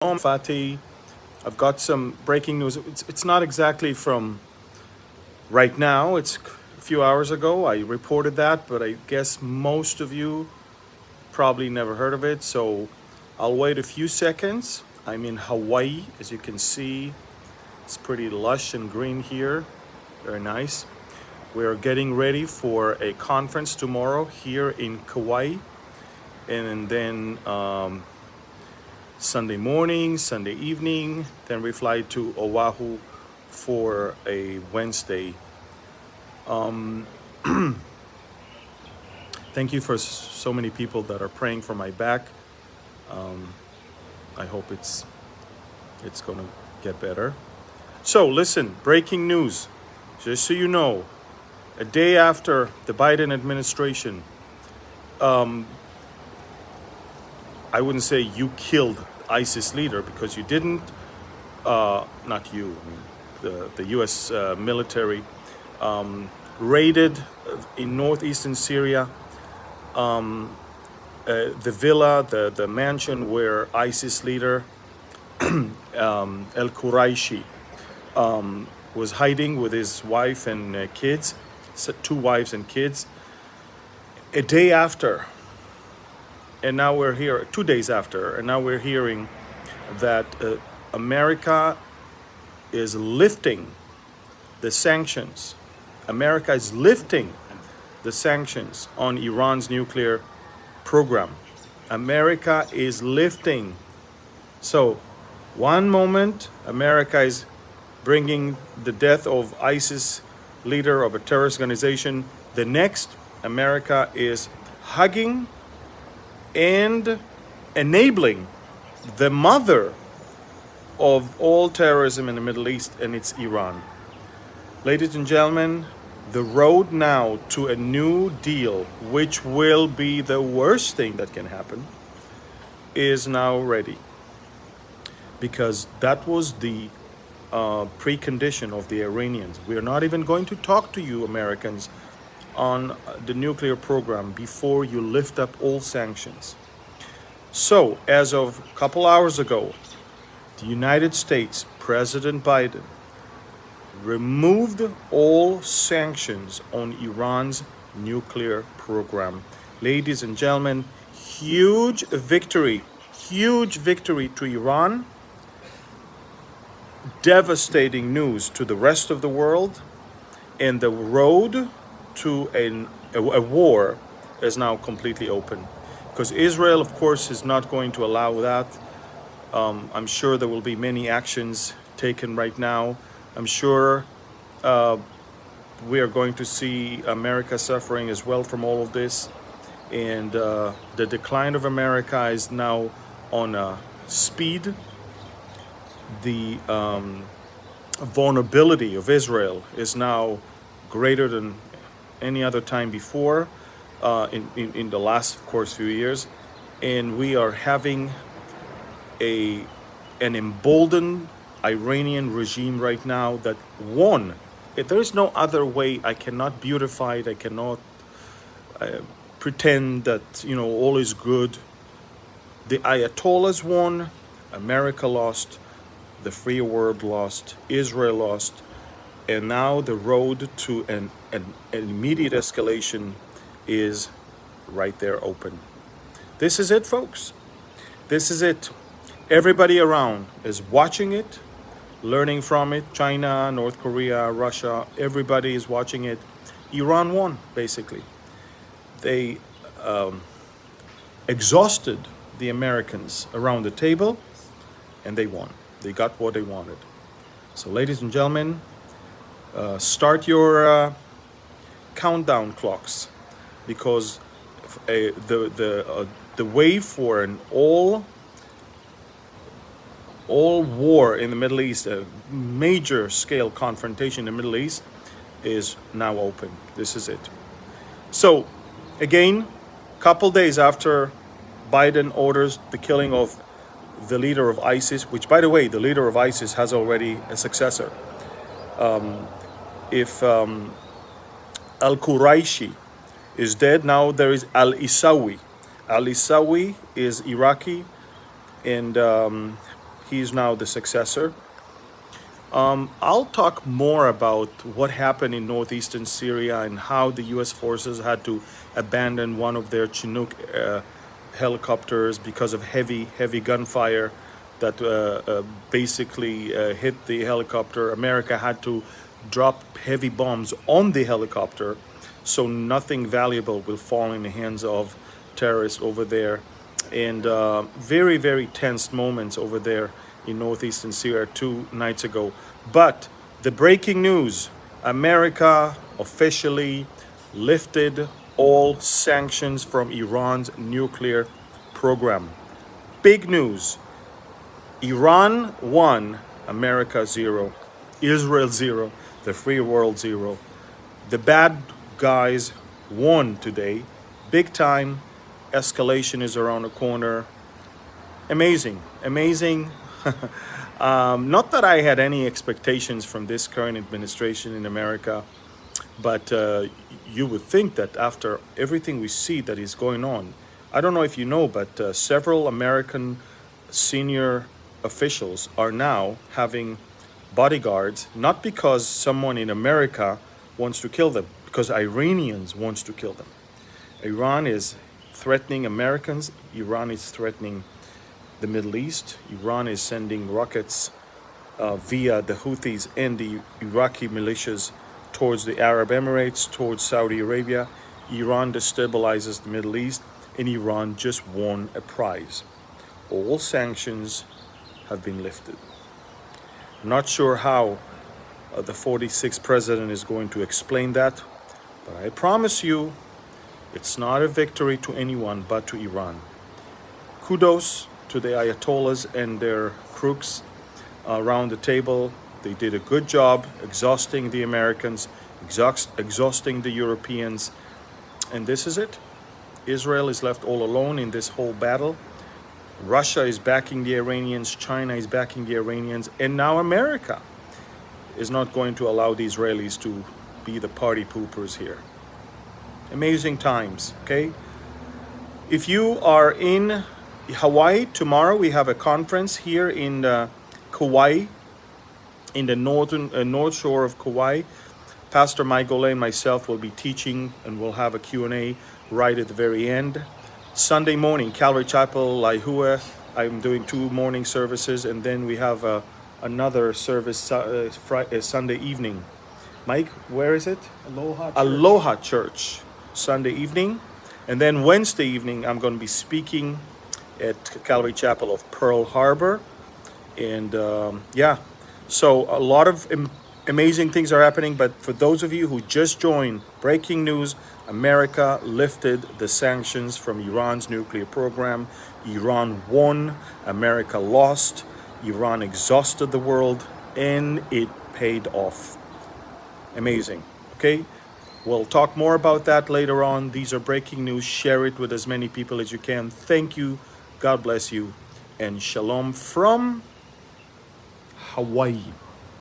Fatih. I've got some breaking news. It's not exactly from right now. It's a few hours ago. I reported that, but I guess most of you probably never heard of it. So I'll wait a few seconds. I'm in Hawaii. As you can see, it's pretty lush and green here. Very nice. We're getting ready for a conference tomorrow here in Kauai. And then Sunday morning, Sunday evening. Then we fly to Oahu for a Wednesday. Thank you for so many people that are praying for my back. I hope it's gonna get better. So listen, breaking news. Just so you know, a day after the Biden administration, I wouldn't say you killed ISIS leader because you didn't. Not you. I mean, the U.S. Military raided in northeastern Syria the villa, the mansion where ISIS leader El Quraishi was hiding with his wife and kids, two wives and kids. A day after, and now we're here, 2 days after, and now we're hearing that America is lifting the sanctions. America is lifting the sanctions on Iran's nuclear program. America is lifting. So, one moment, America is bringing the death of ISIS leader of a terrorist organization. The next, America is hugging and enabling the mother of all terrorism in the Middle East, and it's Iran. Ladies and gentlemen, the road now to a new deal, which will be the worst thing that can happen, is now ready. Because that was the precondition of the Iranians. We are not even going to talk to you, Americans, on the nuclear program before you lift up all sanctions. So, as of a couple hours ago, the United States, President Biden, removed all sanctions on Iran's nuclear program. Ladies and gentlemen, huge victory to Iran, devastating news to the rest of the world, and the road to a war is now completely open. Because Israel, of course, is not going to allow that. I'm sure there will be many actions taken right now. I'm sure we are going to see America suffering as well from all of this. And the decline of America is now on a speed. The vulnerability of Israel is now greater than any other time before in the last, of course, few years. And we are having an emboldened Iranian regime right now that won. There is no other way. I cannot beautify it. I cannot pretend that all is good. The Ayatollahs won. America lost. The free world lost. Israel lost. And now the road to an immediate escalation is right there open. This is it, folks. This is it. Everybody around is watching it, learning from it. China, North Korea, Russia, everybody is watching it. Iran won, basically. They exhausted the Americans around the table, and they won. They got what they wanted. So, ladies and gentlemen, start your countdown clocks, because the way for an all war in the Middle East, a major scale confrontation in the Middle East, is now open. This is it. So, again, couple days after Biden orders the killing of the leader of ISIS, which, by the way, the leader of ISIS has already a successor. If Al Quraishi is dead, now there is Al Isawi. Al Isawi is Iraqi, and He's now the successor. I'll talk more about what happened in northeastern Syria and how the U.S. forces had to abandon one of their Chinook helicopters because of heavy gunfire that basically hit the helicopter. America had to drop heavy bombs on the helicopter so nothing valuable will fall in the hands of terrorists over there. And very tense moments over there in northeastern Syria 2 nights ago. But the breaking news, America officially lifted all sanctions from Iran's nuclear program. Big news. Iran 1, America 0, Israel 0, the free world 0. The bad guys won today. Big time. Escalation is around the corner. Amazing. Not that I had any expectations from this current administration in America, but you would think that after everything we see that is going on, I don't know if you know, but several American senior officials are now having bodyguards, not because someone in America wants to kill them, because Iranians wants to kill them. Iran is threatening Americans. Iran is threatening the Middle East. Iran is sending rockets via the Houthis and the Iraqi militias towards the Arab Emirates, towards Saudi Arabia. Iran destabilizes the Middle East, and Iran just won a prize. All sanctions have been lifted. Not sure how the 46th president is going to explain that, but I promise you, it's not a victory to anyone but to Iran. Kudos to the Ayatollahs and their crooks around the table. They did a good job exhausting the Americans, exhausting the Europeans, and this is it. Israel is left all alone in this whole battle. Russia is backing the Iranians, China is backing the Iranians, and now America is not going to allow the Israelis to be the party poopers here. Amazing times, okay? If you are in Hawaii, tomorrow we have a conference here in Kauai, in the north shore of Kauai. Pastor Mike Golay and myself will be teaching, and we'll have a Q&A right at the very end. Sunday morning, Calvary Chapel, Laihua. I'm doing 2 morning services, and then we have another service Sunday evening. Mike, where is it? Aloha Church, Sunday evening. And then Wednesday evening, I'm going to be speaking at Calvary Chapel of Pearl Harbor. And yeah, so a lot of amazing things are happening. But for those of you who just joined, breaking news, America lifted the sanctions from Iran's nuclear program. Iran won, America lost. Iran exhausted the world, and it paid off. Amazing, okay? We'll talk more about that later on. These are breaking news. Share it with as many people as you can. Thank you. God bless you. And shalom from Hawaii.